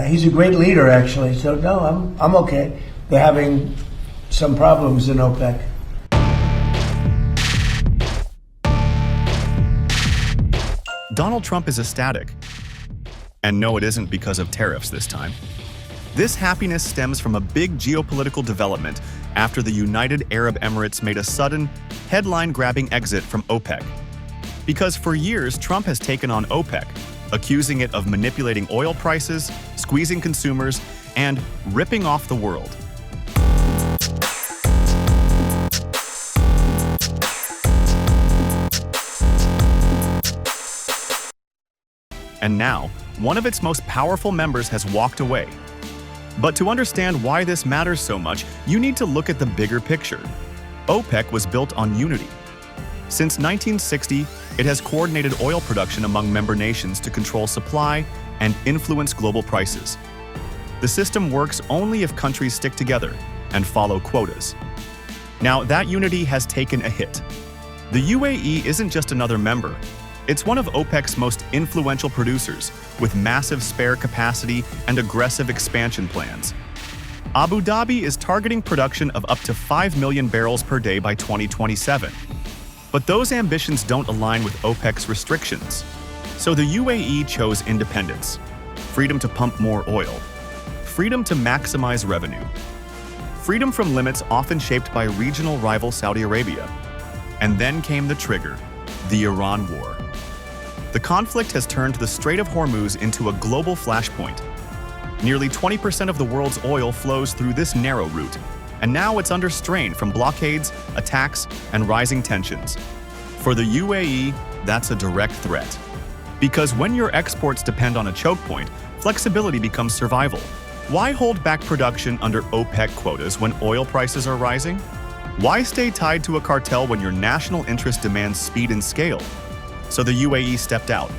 He's a great leader, actually. So no, I'm okay. They're having some problems in OPEC. Donald Trump is ecstatic. And no, it isn't because of tariffs this time. This happiness stems from a big geopolitical development after the United Arab Emirates made a sudden, headline-grabbing exit from OPEC. Because for years, Trump has taken on OPEC, accusing it of manipulating oil prices, squeezing consumers, and ripping off the world. And now, one of its most powerful members has walked away. But to understand why this matters so much, you need to look at the bigger picture. OPEC was built on unity. Since 1960, it has coordinated oil production among member nations to control supply and influence global prices. The system works only if countries stick together and follow quotas. Now, that unity has taken a hit. The UAE isn't just another member. It's one of OPEC's most influential producers, with massive spare capacity and aggressive expansion plans. Abu Dhabi is targeting production of up to 5 million barrels per day by 2027. But those ambitions don't align with OPEC's restrictions. So the UAE chose independence, freedom to pump more oil, freedom to maximize revenue, freedom from limits often shaped by regional rival Saudi Arabia. And then came the trigger, the Iran war. The conflict has turned the Strait of Hormuz into a global flashpoint. Nearly 20% of the world's oil flows through this narrow route, and now it's under strain from blockades, attacks, and rising tensions. For the UAE, that's a direct threat. Because when your exports depend on a choke point, flexibility becomes survival. Why hold back production under OPEC quotas when oil prices are rising? Why stay tied to a cartel when your national interest demands speed and scale? So the UAE stepped out.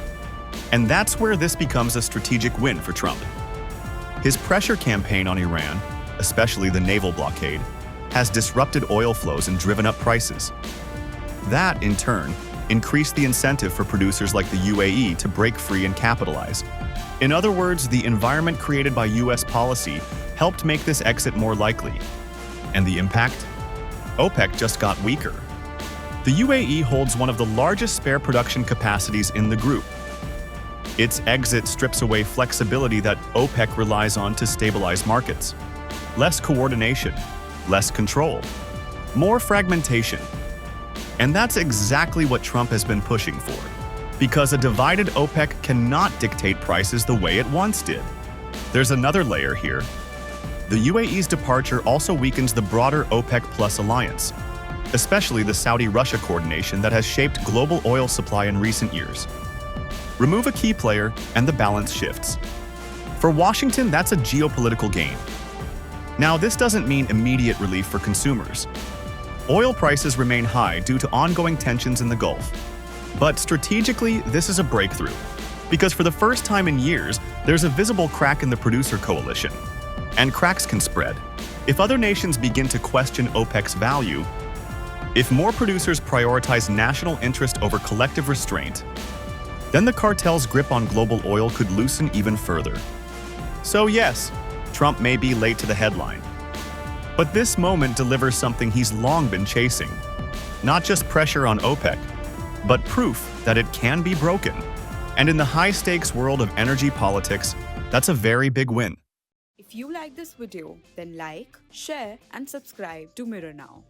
And that's where this becomes a strategic win for Trump. His pressure campaign on Iran, especially the naval blockade, has disrupted oil flows and driven up prices. That, in turn, increased the incentive for producers like the UAE to break free and capitalize. In other words, the environment created by US policy helped make this exit more likely. And the impact? OPEC just got weaker. The UAE holds one of the largest spare production capacities in the group. Its exit strips away flexibility that OPEC relies on to stabilize markets. Less coordination, less control, more fragmentation. And that's exactly what Trump has been pushing for. Because a divided OPEC cannot dictate prices the way it once did. There's another layer here. The UAE's departure also weakens the broader OPEC Plus alliance, especially the Saudi-Russia coordination that has shaped global oil supply in recent years. Remove a key player, and the balance shifts. For Washington, that's a geopolitical gain. Now, this doesn't mean immediate relief for consumers. Oil prices remain high due to ongoing tensions in the Gulf. But strategically, this is a breakthrough. Because for the first time in years, there's a visible crack in the producer coalition. And cracks can spread. If other nations begin to question OPEC's value, if more producers prioritize national interest over collective restraint, then the cartel's grip on global oil could loosen even further. So yes, Trump may be late to the headline. But this moment delivers something he's long been chasing. Not just pressure on OPEC, but proof that it can be broken. And in the high-stakes world of energy politics, that's a very big win. If you like this video, then like, share, and subscribe to Mirror Now.